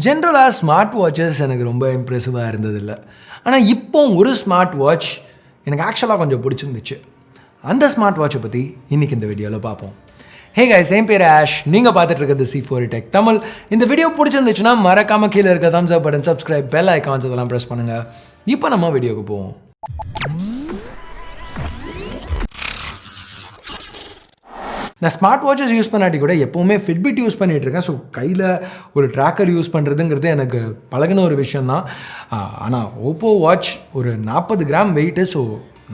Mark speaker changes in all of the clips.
Speaker 1: ஜென்ரலாக smart watches எனக்கு ரொம்ப இம்ப்ரெசிவாக இருந்ததில்லை. ஆனால் இப்போ ஒரு ஸ்மார்ட் வாட்ச் எனக்கு ஆக்சுவலாக கொஞ்சம் பிடிச்சிருந்துச்சு. அந்த ஸ்மார்ட் வாட்சை பற்றி இன்றைக்கி இந்த வீடியோவில் பார்ப்போம். ஹே கைஸ், என் பேர் ஆஷ். நீங்கள் பார்த்துட்டு இருக்கிறது C4 Tech தமிழ். இந்த வீடியோ பிடிச்சிருந்துச்சுன்னா மறக்காமல் கீழே இருக்க thumbs up button, subscribe, bell icons இதெல்லாம் ப்ரெஸ் பண்ணுங்கள். இப்போ நம்ம வீடியோவுக்கு போவோம். நான் ஸ்மார்ட் வாட்சஸ் யூஸ் பண்ணாட்டி கூட எப்போவுமே ஃபிட்பிட் யூஸ் பண்ணிகிட்ருக்கேன். ஸோ கையில் ஒரு ட்ராக்கர் யூஸ் பண்ணுறதுங்கிறது எனக்கு பழகின ஒரு விஷயந்தான். ஆனால் ஓப்போ வாட்ச் ஒரு 40 கிராம் வெயிட்டு. ஸோ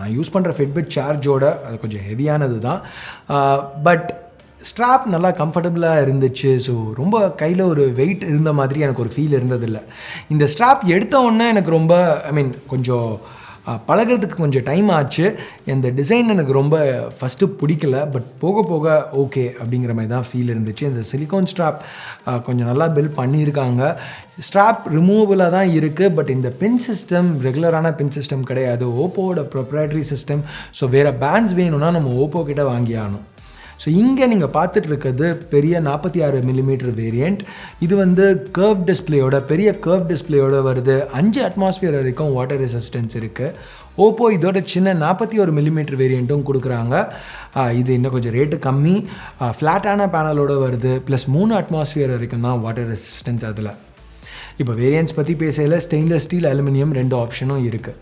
Speaker 1: நான் யூஸ் பண்ணுற ஃபிட்பிட் சார்ஜோட அது கொஞ்சம் ஹெவியானது தான். பட் ஸ்ட்ராப் நல்லா கம்ஃபர்டபுளாக இருந்துச்சு. ஸோ ரொம்ப கையில் ஒரு வெயிட் இருந்த மாதிரி எனக்கு ஒரு ஃபீல் இருந்ததில்லை. இந்த ஸ்ட்ராப் எடுத்த உடனே எனக்கு ரொம்ப கொஞ்சம் பழகிறதுக்கு கொஞ்சம் டைம் ஆச்சு. இந்த டிசைன் எனக்கு ரொம்ப ஃபஸ்ட்டு பிடிக்கல. பட் போக போக ஓகே அப்படிங்கிற மாதிரி தான் ஃபீல் இருந்துச்சு. இந்த சிலிக்கான் ஸ்ட்ராப் கொஞ்சம் நல்லா பில்ட் பண்ணியிருக்காங்க. ஸ்ட்ராப் ரிமூவபுளாக தான் இருக்குது. பட் இந்த பின் சிஸ்டம் ரெகுலரான பின் சிஸ்டம் கிடையாது. ஓப்போவோட ப்ரொப்ரைட்டரி சிஸ்டம். ஸோ வேறு பேண்ட்ஸ் வேணும்னா நம்ம ஓப்போ கிட்ட வாங்கி ஆகணும். ஸோ இங்கே நீங்கள் பார்த்துட்டு இருக்கிறது பெரிய 46 மில்லிமீட்டர் வேரியண்ட். இது கர்வ் டிஸ்பிளேயோட, பெரிய கர்வ் டிஸ்பிளேயோட வருது. 5 அட்மாஸ்பியர் வரைக்கும் வாட்டர் ரெசிஸ்டன்ஸ் இருக்குது. ஓப்போ இதோட சின்ன 41 மில்லிமீட்டர் வேரியண்ட்டும் கொடுக்குறாங்க. இது இன்னும் கொஞ்சம் ரேட்டு கம்மி. ஃப்ளாட்டான பேனலோடு வருது. ப்ளஸ் 3 அட்மாஸ்பியர் வரைக்கும் தான் வாட்டர் ரெசிஸ்டன்ஸ் அதில். இப்போ வேரியன்ட்ஸ் பற்றி பேசையில் ஸ்டெயின்லெஸ் ஸ்டீல், அலுமினியம் 2 ஆப்ஷனும் இருக்குது.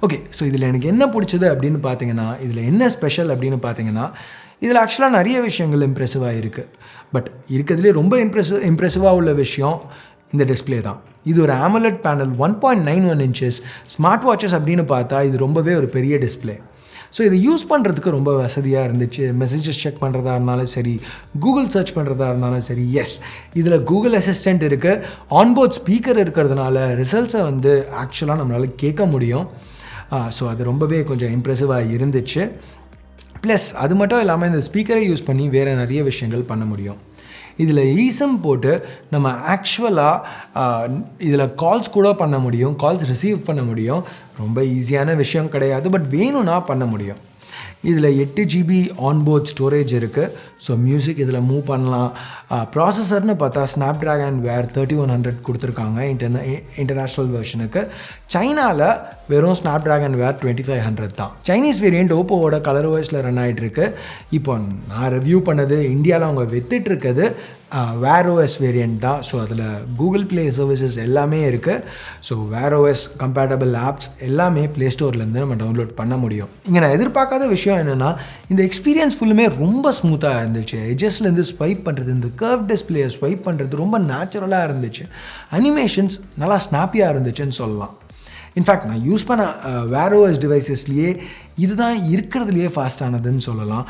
Speaker 1: ஓகே, ஸோ இதில் எனக்கு என்ன பிடிச்சது அப்படின்னு பார்த்தீங்கன்னா, இதில் என்ன ஸ்பெஷல் அப்படின்னு பார்த்தீங்கன்னா, இதில் ஆக்சுவலாக நிறைய விஷயங்கள் இம்ப்ரெசிவாக இருக்குது. பட் இருக்கிறதுலே ரொம்ப இம்ப்ரெசிவாக உள்ள விஷயம் இந்த டிஸ்பிளே தான். இது ஒரு AMOLED panel, 1.91 inches. Smart watches அப்படின்னு பார்த்தா இது ரொம்பவே ஒரு பெரிய டிஸ்பிளே. ஸோ இதை யூஸ் பண்ணுறதுக்கு ரொம்ப வசதியாக இருந்துச்சு. மெசேஜஸ் செக் பண்ணுறதா இருந்தாலும் சரி, கூகுள் சர்ச் பண்ணுறதா இருந்தாலும் சரி. எஸ், இதில் கூகுள் அசிஸ்டண்ட் இருக்குது. ஆன்போர்ட் ஸ்பீக்கர் இருக்கிறதுனால ரிசல்ட்ஸை ஆக்சுவலாக நம்மளால் கேட்க முடியும். ஸோ அது ரொம்பவே கொஞ்சம் இம்ப்ரெசிவாக இருந்துச்சு. ப்ளஸ் அது மட்டும் இல்லாமல் இந்த ஸ்பீக்கரை யூஸ் பண்ணி வேறு நிறைய விஷயங்கள் பண்ண முடியும். இதில் ஈசம் போட்டு நம்ம ஆக்சுவலாக இதில் கால்ஸ் கூட பண்ண முடியும், கால்ஸ் ரிசீவ் பண்ண முடியும். ரொம்ப ஈஸியான விஷயம் கிடையாது, பட் வேணும்னா பண்ண முடியும். இதில் 8 GB ஆன்போர்ட் ஸ்டோரேஜ் இருக்குது. ஸோ மியூசிக் இதில் மூவ் பண்ணலாம். ப்ராசஸர்னு பார்த்தா ஸ்னாப்ட்ராகன் வேர் 3100 கொடுத்துருக்காங்க இன்டர்நேஷ்னல் வெர்ஷனுக்கு. சைனாவில் வெறும் ஸ்னாப்ட்ராகன் வேர் 2500 தான். சைனீஸ் வேரியண்ட் ஓப்போவோட கலர் வாய்ஸில் ரன் ஆகிட்டுருக்கு. இப்போ நான் ரிவ்யூ பண்ணது இந்தியாவில் அவங்க வித்துட்ருக்குது வேர் OS வேரியண்ட் தான். ஸோ அதில் கூகுள் ப்ளே சர்வீசஸ் எல்லாமே இருக்குது. So where OS compatible apps எல்லாமே ப்ளே ஸ்டோர்லேருந்து நம்ம டவுன்லோட் பண்ண முடியும். இங்கே நான் எதிர்பார்க்காத விஷயம் என்னென்னா, இந்த எக்ஸ்பீரியன்ஸ் ஃபுல்லுமே ரொம்ப ஸ்மூத்தாக இருந்துச்சு. எட்ஜஸ்லேருந்து ஸ்வைப் பண்ணுறது, இந்த கர்வ் டிஸ்பிளேயை ஸ்வைப் பண்ணுறது ரொம்ப நேச்சுரலாக இருந்துச்சு. அனிமேஷன்ஸ் நல்லா ஸ்னாப்பியாக இருந்துச்சுன்னு சொல்லலாம். இன்ஃபேக்ட் நான் யூஸ் பண்ண வேர் OS டிவைசஸ்லேயே இதுதான் இருக்கிறதுலையே ஃபாஸ்ட்டானதுன்னு சொல்லலாம்.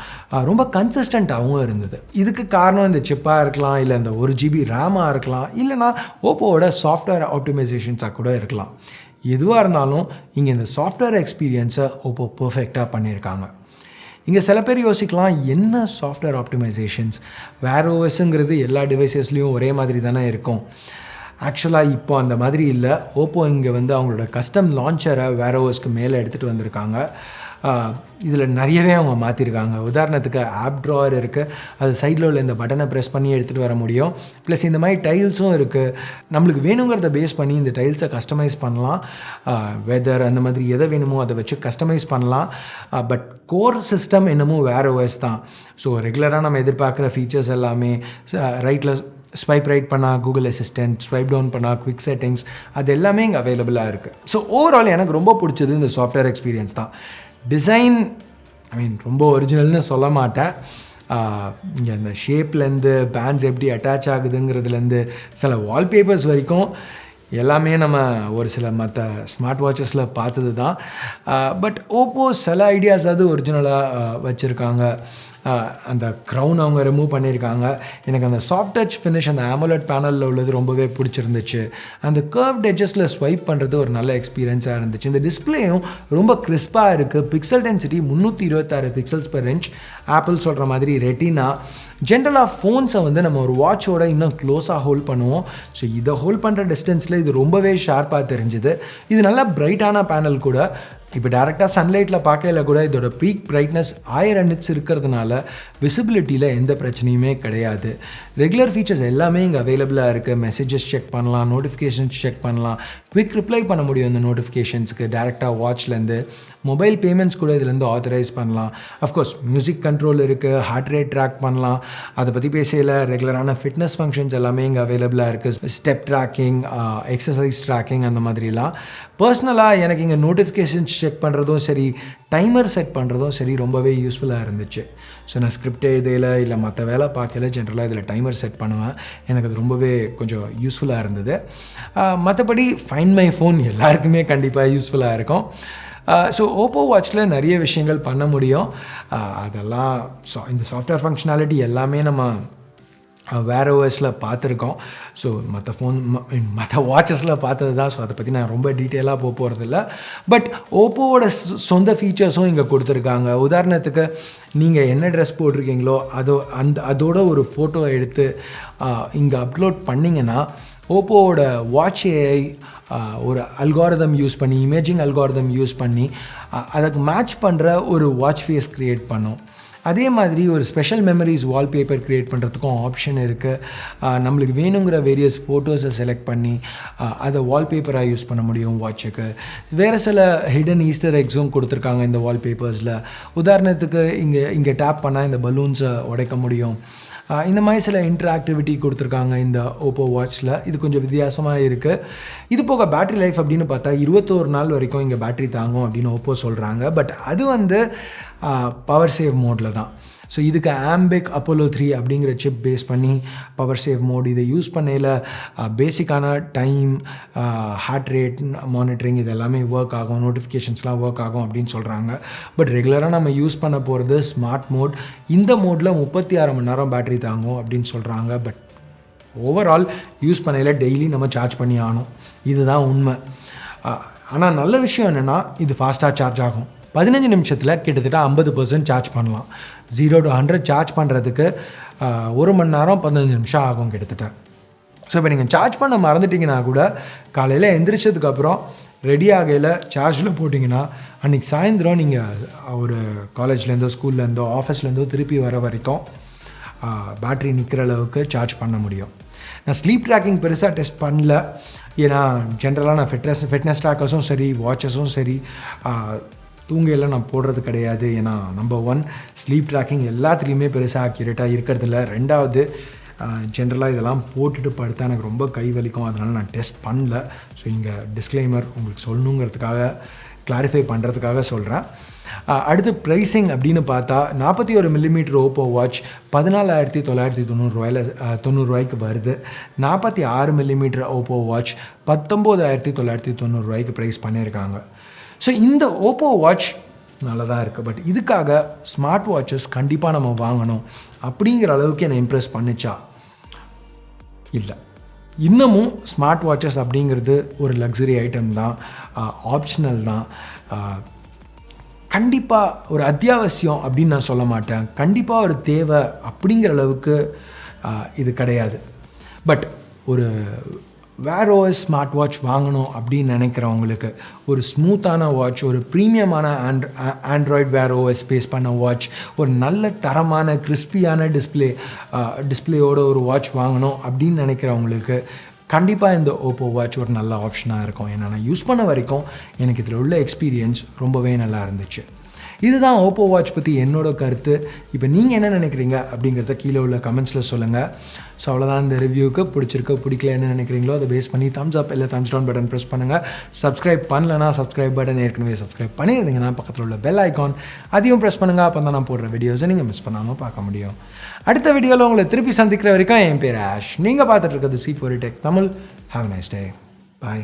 Speaker 1: ரொம்ப கன்சிஸ்டண்ட்டாகவும் இருந்தது. இதுக்கு காரணம் இந்த சிப்பாக இருக்கலாம், இல்லை இந்த 1 GB ரேமாக இருக்கலாம், இல்லைனா ஓப்போவோட சாஃப்ட்வேர் ஆப்டிமைசேஷன்ஸாக கூட இருக்கலாம். எதுவாக இருந்தாலும் இங்கே இந்த சாஃப்ட்வேர் எக்ஸ்பீரியன்ஸை ஓப்போ பர்ஃபெக்டாக பண்ணியிருக்காங்க. இங்கே சில பேர் யோசிக்கலாம், என்ன சாஃப்ட்வேர் ஆப்டிமைசேஷன்ஸ், வேர் OSங்கிறது எல்லா டிவைசஸ்லேயும் ஒரே மாதிரி தானே இருக்கும். ஆக்சுவலாக இப்போ அந்த மாதிரி இல்லை. ஓப்போ இங்கே அவங்களோட கஸ்டம் லான்ச்சரை வேர் OSக்கு மேலே எடுத்துகிட்டு வந்திருக்காங்க. இதில் நிறையவே அவங்க மாற்றிருக்காங்க. உதாரணத்துக்கு ஆப் ட்ராவர் இருக்குது. அது சைடில் உள்ள இந்த பட்டனை ப்ரெஸ் பண்ணி எடுத்துகிட்டு வர முடியும். ப்ளஸ் இந்த மாதிரி டைல்ஸும் இருக்குது. நம்மளுக்கு வேணுங்கிறத பேஸ் பண்ணி இந்த டைல்ஸை கஸ்டமைஸ் பண்ணலாம். வெதர் அந்த மாதிரி எதை வேணுமோ அதை வச்சு கஸ்டமைஸ் பண்ணலாம். பட் கோர் சிஸ்டம் என்னமோ வேர் OS தான். ஸோ ரெகுலராக நம்ம எதிர்பார்க்குற ஃபீச்சர்ஸ் எல்லாமே ரைட்டில் ஸ்வைப் ரைட் பண்ணால் கூகுள் அசிஸ்டன்ட், ஸ்வைப் டவுன் பண்ணால் குவிக் செட்டிங்ஸ், அது எல்லாமே இங்கே அவைலபிளாக இருக்குது. ஸோ ஓவரால் எனக்கு ரொம்ப பிடிச்சது இந்த சாஃப்ட்வேர் எக்ஸ்பீரியன்ஸ் தான். டிசைன் ரொம்ப ஒரிஜினல்னு சொல்ல மாட்டேன். இங்கே அந்த ஷேப்லேருந்து பேண்ட்ஸ் எப்படி அட்டாச் ஆகுதுங்கிறதுலேருந்து சில வால்பேப்பர்ஸ் வரைக்கும் எல்லாமே நம்ம ஒரு சில மற்ற ஸ்மார்ட் வாட்சஸில் பார்த்தது தான். பட் ஓப்போ சில ஐடியாஸாவது ஒரிஜினலாக வச்சுருக்காங்க. அந்த க்ரௌன் அவங்க ரிமூவ் பண்ணியிருக்காங்க. எனக்கு அந்த சாஃப்ட் டச் ஃபினிஷ் அந்த AMOLED பேனலில் உள்ளது ரொம்பவே பிடிச்சிருந்துச்சு. அந்த கர்வ்ட் எட்ஜஸில் ஸ்வைப் பண்ணுறது ஒரு நல்ல எக்ஸ்பீரியன்ஸாக இருந்துச்சு. இந்த டிஸ்பிளேயும் ரொம்ப கிறிஸ்பாக இருக்குது. Pixel density 326 pixels per inch. Apple சொல்கிற மாதிரி ரெட்டினா ஜென்ரலாக ஃபோன்ஸை வந்து நம்ம ஒரு வாட்சோட இன்னும் க்ளோஸாக ஹோல்ட் பண்ணுவோம். ஸோ இதை ஹோல்ட் பண்ணுற டிஸ்டன்ஸில் இது ரொம்பவே ஷார்ப்பாக தெரிஞ்சுது. இது நல்லா பிரைட்டான பேனல் கூட. இப்போ டேரெக்டாக சன்லைட்டில் பார்க்கல கூட இதோட பீக் பிரைட்னஸ் 1000 நிட்ஸ் இருக்கிறதுனால விசிபிலிட்டியில் எந்த பிரச்சனையுமே கிடையாது. ரெகுலர் ஃபீச்சர்ஸ் எல்லாமே இங்கே அவைலபிளாக இருக்குது. மெசேஜஸ் செக் பண்ணலாம், நோட்டிஃபிகேஷன்ஸ் செக் பண்ணலாம், குவிக் ரிப்ளை பண்ண முடியும் இந்த நோட்டிஃபிகேஷன்ஸுக்கு டேரெக்டாக வாட்ச்லேருந்து. மொபைல் பேமெண்ட்ஸ் கூட இதுலேருந்து ஆத்தரைஸ் பண்ணலாம். அஃப்கோர்ஸ் மியூசிக் கண்ட்ரோல் இருக்குது, ஹார்ட் ரேட் ட்ராக் பண்ணலாம். அதை பற்றி பேசல. ரெகுலரான ஃபிட்னஸ் ஃபங்க்ஷன்ஸ் எல்லாமே இங்கே அவைலபிளாக இருக்குது. ஸ்டெப் ட்ராக்கிங், எக்ஸசைஸ் ட்ராக்கிங் அந்த மாதிரிலாம். பர்சனலாக எனக்கு இங்கே நோட்டிஃபிகேஷன்ஸ் செக் பண்ணுறதும் சரி, டைமர் செட் பண்ணுறதும் சரி ரொம்பவே யூஸ்ஃபுல்லாக இருந்துச்சு. ஸோ நான் ஸ்கிரிப்ட் எழுதையில் இல்லை மற்ற வேலை பார்க்கல ஜென்ரலாக இதில் டைமர் செட் பண்ணுவேன். எனக்கு அது ரொம்பவே கொஞ்சம் யூஸ்ஃபுல்லாக இருந்தது. மற்றபடி ஃபைண்ட் மை ஃபோன் எல்லாருக்குமே கண்டிப்பாக யூஸ்ஃபுல்லாக இருக்கும். ஸோ ஓப்போ வாட்சில் நிறைய விஷயங்கள் பண்ண முடியும். அதெல்லாம் இந்த சாஃப்ட்வேர் ஃபங்க்ஷனாலிட்டி எல்லாமே நம்ம வேர் ஓஎஸில் பார்த்துருக்கோம். ஸோ மற்ற வாட்சஸில் பார்த்தது தான். ஸோ அதை பற்றி நான் ரொம்ப டீட்டெயிலாக போகிறதில்ல. பட் ஓப்போவோட சொந்த ஃபீச்சர்ஸும் இங்கே கொடுத்துருக்காங்க. உதாரணத்துக்கு நீங்கள் என்ன ட்ரெஸ் போட்டிருக்கீங்களோ அதோட ஒரு ஃபோட்டோ எடுத்து இங்கே அப்லோட் பண்ணிங்கன்னா ஓப்போவோட வாட்ச் ஏஐ ஒரு அல்காரிதம் யூஸ் பண்ணி, இமேஜிங் அல்காரிதம் யூஸ் பண்ணி அதுக்கு மேட்ச் பண்ணுற ஒரு வாட்ச் ஃபேஸ் க்ரியேட் பண்ணோம். அதே மாதிரி ஒரு ஸ்பெஷல் மெமரிஸ் வால்பேப்பர் க்ரியேட் பண்ணுறதுக்கும் ஆப்ஷன் இருக்குது. நம்மளுக்கு வேணுங்கிற வேரியஸ் ஃபோட்டோஸை செலக்ட் பண்ணி அதை வால்பேப்பராக யூஸ் பண்ண முடியும் வாட்சுக்கு. வேறு சில ஹிடன் ஈஸ்டர் எக்ஸும் கொடுத்துருக்காங்க இந்த வால்பேப்பர்ஸில். உதாரணத்துக்கு இங்கே டேப் பண்ணால் இந்த பலூன்ஸை உடைக்க முடியும். இந்த மாதிரி சில இன்ட்ராக்டிவிட்டி கொடுத்துருக்காங்க இந்த ஓப்போ வாட்சில். இது கொஞ்சம் வித்தியாசமாக இருக்குது. இது போக பேட்ரி லைஃப் அப்படின்னு பார்த்தா 21 நாள் வரைக்கும் இங்கே பேட்ரி தாங்கும் அப்படின்னு ஓப்போ சொல்கிறாங்க. பட் அது வந்து பவர் சேவ் மோடில் தான். ஸோ இதுக்கு ஆம்பிக் அப்போலோ 3 அப்படிங்கிற சிப் பேஸ் பண்ணி பவர் சேவ் மோட் இதை யூஸ் பண்ணையில் பேசிக்கான டைம், ஹார்ட் ரேட் மானிட்டரிங் இது எல்லாமே ஒர்க் ஆகும், நோட்டிஃபிகேஷன்ஸ்லாம் ஒர்க் ஆகும் அப்படின்னு சொல்கிறாங்க. பட் ரெகுலராக நம்ம யூஸ் பண்ண போகிறது ஸ்மார்ட் மோட். இந்த மோடில் 36 மணி நேரம் பேட்ரி தாங்கும் அப்படின்னு சொல்கிறாங்க. பட் ஓவரால் யூஸ் பண்ணையில் டெய்லி நம்ம சார்ஜ் பண்ணி ஆகணும். இதுதான் உண்மை. ஆனால் நல்ல விஷயம் என்னென்னா இது ஃபாஸ்ட்டாக சார்ஜ் ஆகும். 15 நிமிஷத்தில் கிட்டத்தட்ட 50% சார்ஜ் பண்ணலாம். 0 to 100 சார்ஜ் பண்ணுறதுக்கு 1 மணி நேரம் 15 நிமிஷம் ஆகும் கிட்டத்தட்ட. ஸோ இப்போ நீங்கள் சார்ஜ் பண்ண மறந்துட்டிங்கன்னா கூட காலையில் எந்திரிச்சதுக்கப்புறம் ரெடி ஆகையில் சார்ஜில் போட்டிங்கன்னா அன்றைக்கி சாயந்தரம் நீங்கள் ஒரு காலேஜ்லேருந்தோ ஸ்கூல்லேருந்தோ ஆஃபீஸ்லேருந்தோ திருப்பி வர வரைக்கும் பேட்ரி நிற்கிற அளவுக்கு சார்ஜ் பண்ண முடியும். நான் ஸ்லீப் ட்ராக்கிங் பெருசாக டெஸ்ட் பண்ணல. ஏன்னா ஜென்ரலாக நான் ஃபிட்னஸ் ட்ராக்கர்ஸும் சரி, வாட்சஸும் சரி தூங்கையில் நான் போடுறது கிடையாது. ஏன்னா நம்பர் 1 ஸ்லீப் ட்ராக்கிங் எல்லாத்துலேயுமே பெருசாக அக்யூரேட்டாக இருக்கிறதில்ல. 2வது ஜென்ரலாக இதெல்லாம் போட்டுட்டு படுத்தா எனக்கு ரொம்ப கை வலிக்கும். அதனால் நான் டெஸ்ட் பண்ணல. ஸோ இங்கே டிஸ்க்ளைமர் உங்களுக்கு சொல்லணுங்கிறதுக்காக, கிளாரிஃபை பண்ணுறதுக்காக சொல்கிறேன். அடுத்து ப்ரைஸிங் அப்படின்னு பார்த்தா 41 மில்லிமீட்டர் ஓப்போ வாட்ச் 14,990 ரூபாய்க்கு வருது. 46 மில்லிமீட்டர் ஓப்போ வாட்ச் 19,990 ரூபாய்க்கு ப்ரைஸ் பண்ணியிருக்காங்க. ஸோ இந்த ஓப்போ வாட்ச் நல்லா தான் இருக்குது. பட் இதுக்காக ஸ்மார்ட் வாட்சஸ் கண்டிப்பாக நம்ம வாங்கணும் அப்படிங்கிற அளவுக்கு என்னை இம்ப்ரெஸ் பண்ணிச்சா? இல்லை. இன்னமும் ஸ்மார்ட் வாட்சஸ் அப்படிங்கிறது ஒரு லக்ஸரி ஐட்டம் தான், ஆப்ஷனல் தான். கண்டிப்பாக ஒரு அத்தியாவசியம் அப்படின்னு நான் சொல்ல மாட்டேன். கண்டிப்பாக ஒரு தேவை அப்படிங்கிற அளவுக்கு இது கிடையாது. பட் ஒரு வேர் ஓஎஸ் ஸ்மார்ட் வாட்ச் வாங்கணும் அப்படின்னு நினைக்கிறவங்களுக்கு ஒரு ஸ்மூத்தான வாட்ச், ஒரு ப்ரீமியமான ஆண்ட்ராய்டு வேர் ஓஎஸ் பேஸ் பண்ண வாட்ச், ஒரு நல்ல தரமான கிறிஸ்பியான டிஸ்பிளேயோட ஒரு வாட்ச் வாங்கணும் அப்படின்னு நினைக்கிறவங்களுக்கு கண்டிப்பாக இந்த ஓப்போ வாட்ச் ஒரு நல்ல ஆப்ஷனாக இருக்கும். ஏன்னா நான் யூஸ் பண்ண வரைக்கும் எனக்கு இதில் உள்ள எக்ஸ்பீரியன்ஸ் ரொம்பவே நல்லா இருந்துச்சு. இதுதான் ஓப்போ வாட்ச் பற்றி என்னோட கருத்து. இப்போ நீங்கள் என்ன நினைக்கிறீங்க அப்படிங்கிறத கீழே உள்ள கமெண்ட்ஸில் சொல்லுங்கள். ஸோ அவ்வளோதான் இந்த ரிவ்யூக்கு. பிடிக்கல என்ன நினைக்கிறீங்களோ அதை பேஸ் பண்ணி தம்ஸ் அப் இல்லை தம்ஸ் டவுன் பட்டன் ப்ரெஸ் பண்ணுங்கள். சப்ஸ்கிரைப் பண்ணலன்னா சப்ஸ்கிரைப் பட்டன் ஏற்கனவே சப்ஸ்கிரைப் பண்ணியிருந்தீங்கன்னா பக்கத்தில் உள்ள பெல் ஐக்கான் அதையும் ப்ரெஸ் பண்ணுங்கள். அப்போ தான் நான் போடுற வீடியோஸை நீங்கள் மிஸ் பண்ணாமல் பார்க்க முடியும். அடுத்த வீடியோவில் உங்களை திருப்பி சந்திக்கிற வரைக்கும் என் பேர் ஆஷ். நீங்கள் பார்த்துட்டு இருக்கிறது C4E Tech Tamil. Have nice day. Bye.